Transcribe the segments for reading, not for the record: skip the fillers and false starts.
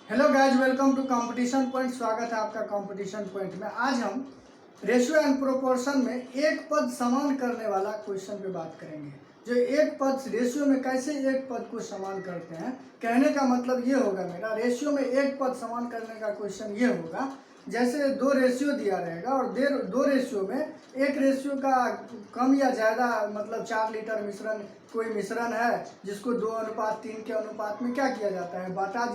Hello guys, welcome to Competition Point. स्वागत है आपका कंपटीशन पॉइंट में। आज हम रेशियो एंड प्रोपोर्शन में एक पद समान करने वाला क्वेश्चन पे बात करेंगे। जो एक पद रेशियो में कैसे एक पद को समान करते हैं, कहने का मतलब ये होगा मेरा, रेशियो में एक पद समान करने का क्वेश्चन ये होगा, जैसे दो रेशियो दिया रहेगा और दो रेशियो में एक रेशियो का कम या ज़्यादा मतलब 4 लीटर मिश्रण, कोई मिश्रण है जिसको 2:3 के अनुपात में क्या किया जाता है, बांटा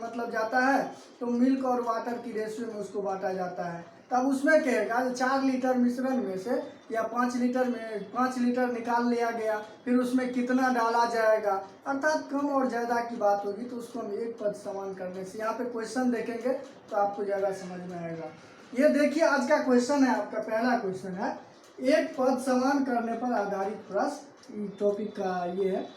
मतलब जाता है। तो मिल्क और वाटर की रेशियो में उसको बांटा जाता है। तब उसमें कहेगा 4 लीटर मिश्रण में से या 5 लीटर निकाल लिया गया, फिर उसमें कितना डाला जाएगा, अर्थात कम और ज़्यादा की बात होगी। तो उसको हम एक पद समान करने से, यहाँ पे क्वेश्चन देखेंगे तो आपको ज़्यादा समझ में आएगा। ये देखिए, आज का क्वेश्चन है, आपका पहला क्वेश्चन है, एक पद समान करने पर आधारित प्रश्न, टॉपिक का ये है।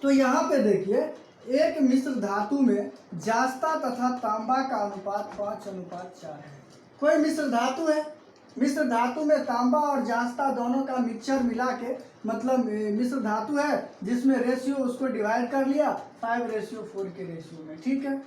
तो यहाँ पे देखिए, एक मिश्र धातु में जास्ता तथा तांबा का अनुपात 5:4 है। कोई मिश्र धातु है, मिश्र धातु में तांबा और जास्ता दोनों का मिक्सचर मिला के, मतलब मिश्र धातु है जिसमें रेशियो उसको डिवाइड कर लिया 5:4 के रेशियो में, ठीक है।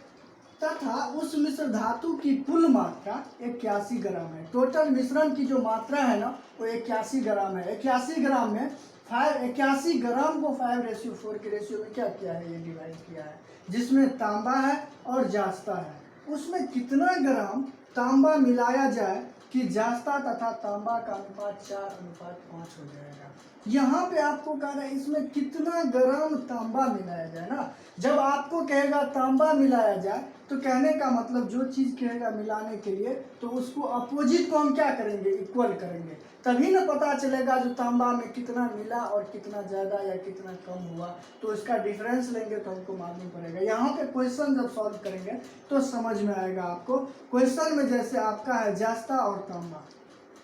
तथा उस मिश्र धातु की कुल मात्रा 81 ग्राम है। टोटल मिश्रण की जो मात्रा है ना, वो 81 ग्राम है। 81 ग्राम में 81 ग्राम को 5:4 के रेशियो में क्या किया है, ये डिवाइड किया है, जिसमें तांबा है और जास्ता है। उसमें कितना ग्राम तांबा मिलाया जाए कि जास्ता तथा तांबा का अनुपात 4:5 हो जाएगा। यहाँ पे आपको कह रहा है इसमें कितना ग्राम तांबा मिलाया जाए ना। जब आपको कहेगा तांबा मिलाया जाए तो कहने का मतलब जो चीज़ कहेगा मिलाने के लिए, तो उसको अपोजिट को हम क्या करेंगे, इक्वल करेंगे। तभी ना पता चलेगा जो तांबा में कितना मिला और कितना ज़्यादा या कितना कम हुआ। तो इसका डिफरेंस लेंगे तो हमको मालूम पड़ेगा। यहाँ पे क्वेश्चन जब सॉल्व करेंगे तो समझ में आएगा आपको। क्वेश्चन में जैसे आपका है जास्ता और तांबा,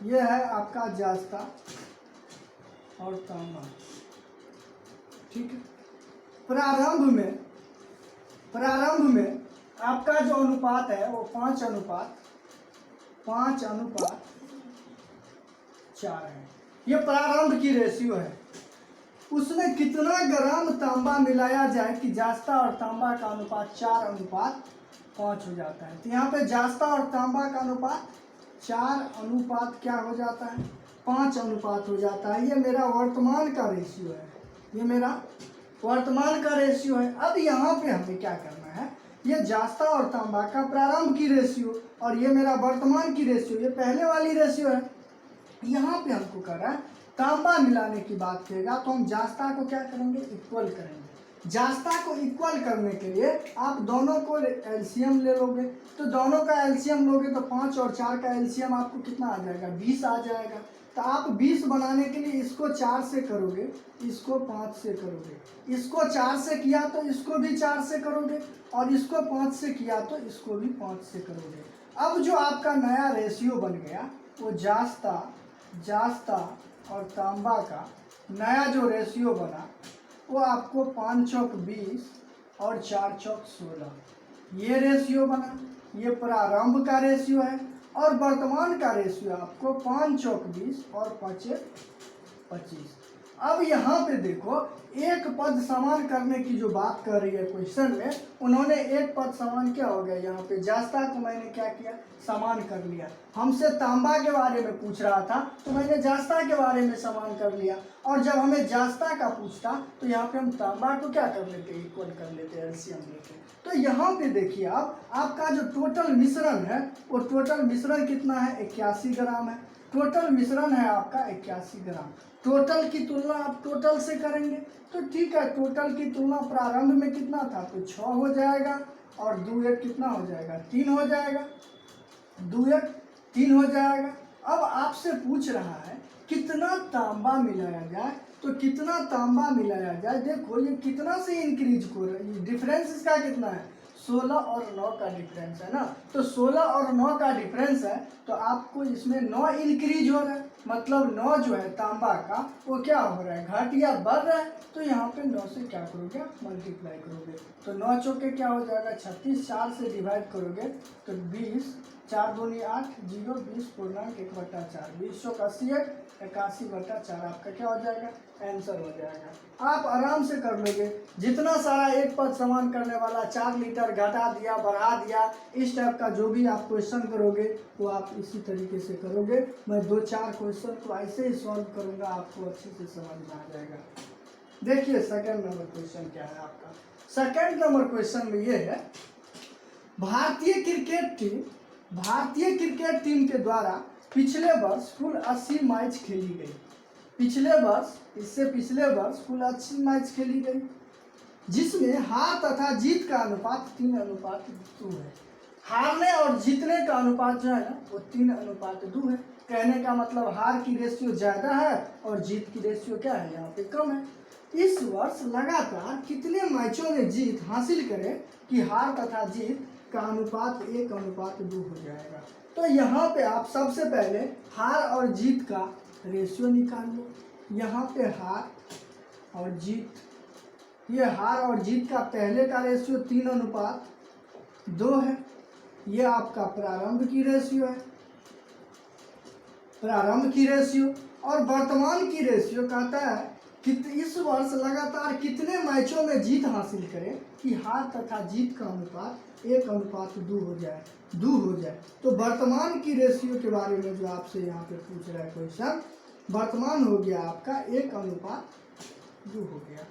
ये है आपका जास्ता और तांबा, ठीक है। प्रारंभ में आपका जो अनुपात है वो 5:4 है। ये प्रारंभ की रेशियो है। उसमें कितना ग्राम तांबा मिलाया जाए कि जास्ता और तांबा का अनुपात 4:5 हो जाता है। तो यहाँ पे जास्ता और तांबा का अनुपात 4 क्या हो जाता है, 5 हो जाता है। ये मेरा वर्तमान का रेशियो है, ये मेरा वर्तमान का रेशियो है। अब यहाँ पे हमें क्या करना है, ये जास्ता और तांबा का प्रारंभ की रेशियो और ये मेरा वर्तमान की रेशियो, ये पहले वाली रेशियो है। यहाँ पे हमको कर रहा है तांबा मिलाने की बात करेगा, तो हम जास्ता को क्या करेंगे, इक्वल करेंगे। जास्ता को इक्वल करने के लिए आप दोनों को एलसीएम ले लोगे। तो दोनों का एलसीएम लोगे तो 5 और 4 का एलसीएम आपको कितना आ जाएगा, 20 आ जाएगा। तो आप 20 बनाने के लिए इसको 4 से करोगे, इसको 5 से करोगे, इसको 4 से किया तो इसको भी 4 से करोगे, और इसको 5 से किया तो इसको भी 5 से करोगे। अब जो आपका नया रेशियो बन गया वो जास्ता और तांबा का नया जो रेशियो बना वो आपको 5×20 और 4×16 ये रेशियो बना। ये प्रारंभ का रेशियो है और वर्तमान का रेशियो आपको 5×20 और 5×25। अब यहाँ पे देखो, एक पद समान करने की जो बात कर रही है क्वेश्चन में, उन्होंने एक पद समान क्या हो गया, यहाँ पे जास्ता को मैंने क्या किया, समान कर लिया। हमसे तांबा के बारे में पूछ रहा था तो मैंने जास्ता के बारे में समान कर लिया, और जब हमें जास्ता का पूछता तो यहाँ पे हम तांबा को क्या कर लेते, इक्वल कर लेते, एलसीएम लेते। तो यहाँ पे देखिए आप, आपका जो टोटल मिश्रण है वो टोटल मिश्रण कितना है, 81 ग्राम है। टोटल मिश्रण है आपका 81 ग्राम। टोटल की तुलना आप टोटल से करेंगे तो ठीक है, टोटल की तुलना प्रारंभ में कितना था तो 6 हो जाएगा, और 2×1 कितना हो जाएगा, 3 हो जाएगा, 2×1 3 हो जाएगा। अब आपसे पूछ रहा है कितना तांबा मिलाया जाए, तो कितना तांबा मिलाया जाए, देखो ये कितना से इंक्रीज हो रहा है, डिफरेंस इसका कितना है, 16 और 9 का डिफरेंस है ना। तो 16 और 9 का डिफरेंस है तो आपको इसमें 9 इंक्रीज हो रहा है, मतलब 9 जो है तांबा का वो क्या हो रहा है, घट या बढ़ रहा है। तो यहाँ पे 9 से क्या करोगे, मल्टीप्लाई करोगे, तो 9×4 क्या हो जाएगा 36, 4 से डिवाइड करोगे तो 20 4 दूनी 8, 0, 20.1/4, 20/80, 81/4 आपका क्या हो जाएगा, आंसर हो जाएगा। आप आराम से कर लोगे। जितना सारा एक पद समान करने वाला 4 लीटर घटा दिया बढ़ा दिया, इस टाइप का जो भी आप क्वेश्चन करोगे वो आप इसी तरीके से करोगे। मैं 2-4 क्वेश्चन को ऐसे ही सॉल्व करूँगा, आपको अच्छे से समझ में आ जाएगा। देखिए सेकंड नंबर क्वेश्चन क्या है आपका। सेकंड नंबर क्वेश्चन में ये है, भारतीय क्रिकेट टीम के द्वारा पिछले वर्ष कुल 80 मैच खेली गई। पिछले वर्ष, इससे पिछले वर्ष कुल 80 मैच खेली गई, जिसमें हार तथा जीत का अनुपात 3:2 है। हारने और जीतने का अनुपात जो है ना वो 3:2 है। कहने का मतलब हार की रेशियो ज़्यादा है और जीत की रेशियो क्या है, यहाँ पे कम है। इस वर्ष लगातार कितने मैचों में जीत हासिल करें कि हार तथा जीत का अनुपात 1:2 हो जाएगा। तो यहाँ पे आप सबसे पहले हार और जीत का रेशियो निकाल लो। यहाँ पे हार और जीत, ये हार और जीत का पहले का रेशियो 3:2 है। ये आपका प्रारंभ की रेशियो है, प्रारंभ की रेशियो। और वर्तमान की रेशियो कहता है कि इस वर्ष लगातार कितने मैचों में जीत हासिल करें कि हार तथा जीत का अनुपात 1:2 हो जाए। तो वर्तमान की रेशियो के बारे में जो आपसे यहाँ पे पूछ रहा है क्वेश्चन, वर्तमान हो गया आपका 1:2 हो गया।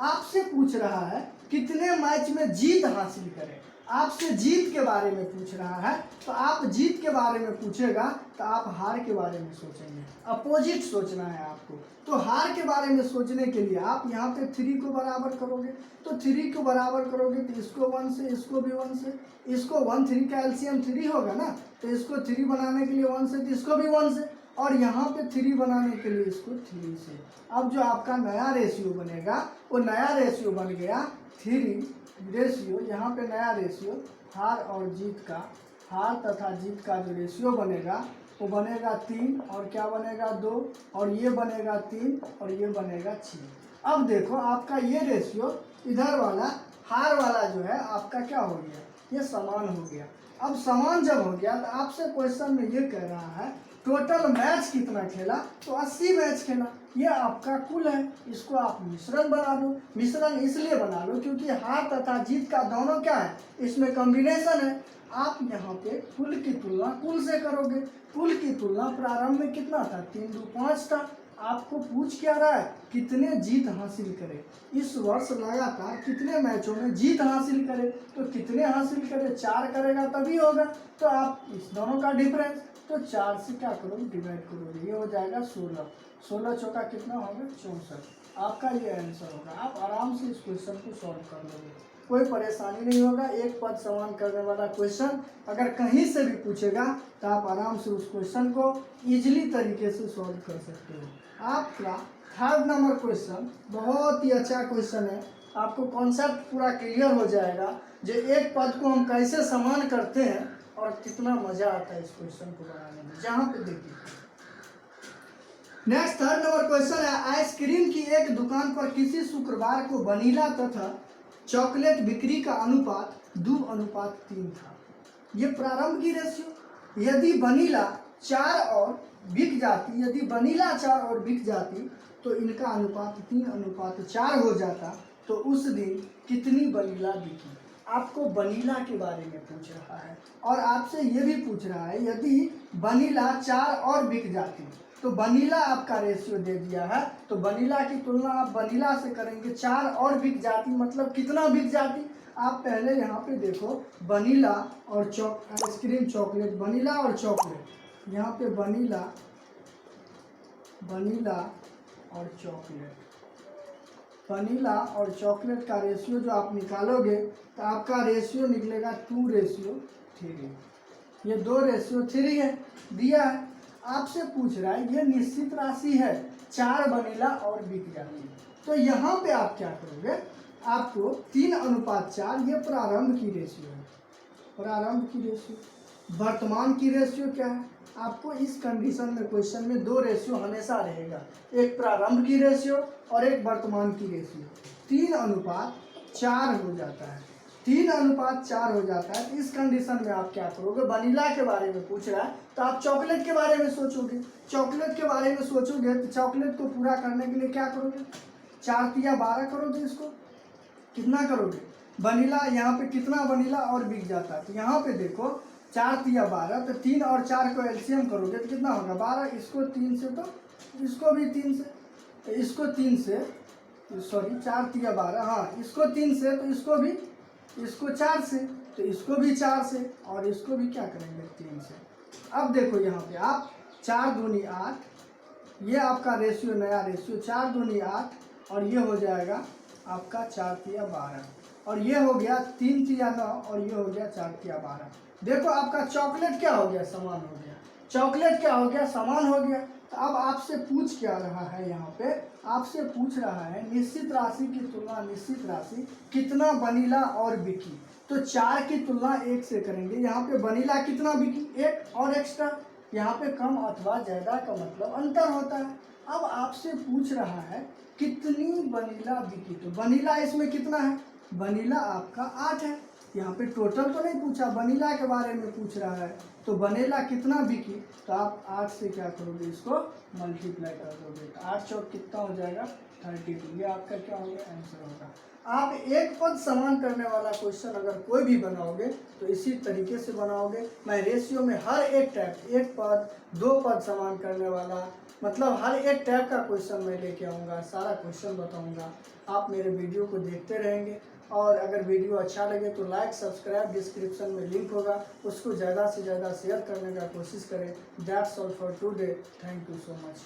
आपसे पूछ रहा है कितने मैच में जीत हासिल करें, आपसे जीत के बारे में पूछ रहा है। तो आप जीत के बारे में पूछेगा तो आप हार के बारे में सोचेंगे, अपोजिट सोचना है आपको। तो हार के बारे में सोचने के लिए आप यहाँ पे 3 को बराबर करोगे, तो 3 को बराबर करोगे तो इसको 1 से, इसको भी 1 से, इसको 1 3 का एलसीएम 3 होगा ना, तो इसको 3 बनाने के लिए 1 से, तो इसको भी 1 से, और यहाँ पे 3 बनाने के लिए इसको 3 से। अब जो आपका नया रेशियो बनेगा वो नया रेशियो बन गया 3 रेशियो। यहाँ पे नया रेशियो हार और जीत का, हार तथा जीत का जो रेशियो बनेगा वो बनेगा 3, और क्या बनेगा 2, और ये बनेगा 3, और ये बनेगा 6। अब देखो आपका ये रेशियो इधर वाला हार वाला जो है आपका क्या हो गया, ये समान हो गया। अब समान जब हो गया तो आपसे क्वेश्चन में ये कह रहा है टोटल मैच कितना खेला, तो 80 मैच खेला। ये आपका कुल है, इसको आप मिश्रण बना दो। मिश्रण इसलिए बना लो क्योंकि हार तथा जीत का दोनों क्या है, इसमें कॉम्बिनेशन है। आप यहाँ पे कुल की तुलना कुल से करोगे। कुल की तुलना प्रारंभ में कितना था, 3 2 5 था। आपको पूछ क्या रहा है, कितने जीत हासिल करे, इस वर्ष लगातार कितने मैचों में जीत हासिल करे। तो कितने हासिल करे, 4 करेगा तभी होगा। तो आप इस दोनों का डिफरेंस, तो 4 से क्या करोगे, डिवाइड करोगे, ये हो जाएगा 16। 16 चौका कितना होगा, 64। आपका ये आंसर होगा। आप आराम से इस क्वेश्चन को सॉल्व कर लोगे, कोई परेशानी नहीं होगा। एक पद समान करने वाला क्वेश्चन अगर कहीं से भी पूछेगा तो आप आराम से उस क्वेश्चन को इजीली तरीके से सॉल्व कर सकते हो। आपका थर्ड नंबर क्वेश्चन बहुत ही अच्छा क्वेश्चन है, आपको कॉन्सेप्ट पूरा क्लियर हो जाएगा जो एक पद को हम कैसे समान करते हैं और कितना मजा आता है इस क्वेश्चन को बनाने में। जहाँ पे देखिए नेक्स्ट थर्ड नंबर क्वेश्चन है, आइसक्रीम की एक दुकान पर किसी शुक्रवार को वनीला तथा चॉकलेट बिक्री का अनुपात 2:3 था। ये प्रारंभ की रेशियो। यदि वनीला 4 और बिक जाती, यदि वनीला 4 और बिक जाती तो इनका अनुपात 3:4 हो जाता। तो उस दिन कितनी वनीला बिकी। आपको वनीला के बारे में पूछ रहा है और आपसे ये भी पूछ रहा है यदि वनीला 4 और बिक जाती, तो वनीला आपका रेशियो दे दिया है, तो वनीला की तुलना आप वनीला से करेंगे। 4 और बिक जाती मतलब कितना बिक जाती। आप पहले यहाँ पे देखो वनीला और आइसक्रीम चॉकलेट, वनीला और चॉकलेट, यहाँ पे वनीला और चॉकलेट, वनीला और चॉकलेट का रेशियो जो आप निकालोगे तो आपका रेशियो निकलेगा 2:3। ये 2:3 है, दिया है। आपसे पूछ रहा है ये निश्चित राशि है, 4 वनीला और बिक जाती। तो यहाँ पे आप क्या करोगे, आपको 3:4, ये प्रारंभ की रेशियो है, प्रारंभ की रेशियो। वर्तमान की रेशियो क्या है, आपको इस कंडीशन में क्वेश्चन में 2 रेशियो हमेशा रहेगा, एक प्रारंभ की रेशियो और एक वर्तमान की रेशियो। 3:4 हो जाता है। 3:4 हो जाता है। तो इस कंडीशन में आप क्या करोगे, वनीला के बारे में पूछ रहा है तो आप चॉकलेट के बारे में सोचोगे। चॉकलेट के बारे में सोचोगे तो चॉकलेट को पूरा करने के लिए क्या करोगे, 4 तिया 12 करोगे। इसको कितना करोगे, वनीला यहाँ पे कितना वनीला और बिक जाता है। तो यहाँ पे देखो 4 तिया 12, तो 3 और 4 को एलसीएम करोगे तो कितना होगा 12। इसको 3 से तो इसको भी 3 से, तो इसको 3 से, सॉरी 4 तिया 12, हाँ इसको 3 से तो इसको भी, इसको 4 से तो इसको भी 4 से, और इसको भी क्या करेंगे 3 से। अब देखो यहाँ पे आप 4 दूनी 8, ये आपका रेशियो नया रेशियो 4 दूनी 8, और ये हो जाएगा आपका 4 तिया 12, और ये हो गया 3 तिया 9, और ये हो गया 4 तिया 12। देखो आपका चॉकलेट क्या हो गया, समान हो गया। चॉकलेट क्या हो गया, समान हो गया। तो अब आपसे पूछ क्या रहा है, यहाँ पे आपसे पूछ रहा है निश्चित राशि की तुलना निश्चित राशि कितना वनीला और बिकी। तो 4 की तुलना 1 से करेंगे। यहाँ पे वनीला कितना बिकी, 1 और एक्स्ट्रा। यहाँ पे कम अथवा ज़्यादा का मतलब अंतर होता है। अब आपसे पूछ रहा है कितनी वनीला बिकी। तो वनीला इसमें कितना है, वनीला आपका 8 है। यहाँ पे टोटल तो नहीं पूछा, वनीला के बारे में पूछ रहा है। तो वनीला कितना बिकी, तो आप 8 से क्या करोगे, इसको मल्टीप्लाई कर दोगे। तो 8 चौक कितना हो जाएगा 32। ये आपका क्या हो गया, आंसर होगा। आप एक पद समान करने वाला क्वेश्चन अगर कोई भी बनाओगे तो इसी तरीके से बनाओगे। मैं रेशियो में हर एक टाइप, 1 पद 2 पद समान करने वाला, मतलब हर एक टाइप का क्वेश्चन मैं लेके आऊँगा, सारा क्वेश्चन बताऊँगा। आप मेरे वीडियो को देखते रहेंगे, और अगर वीडियो अच्छा लगे तो लाइक सब्सक्राइब, डिस्क्रिप्शन में लिंक होगा, उसको ज़्यादा से ज़्यादा शेयर करने का कोशिश करें। That's all for today, thank you so much.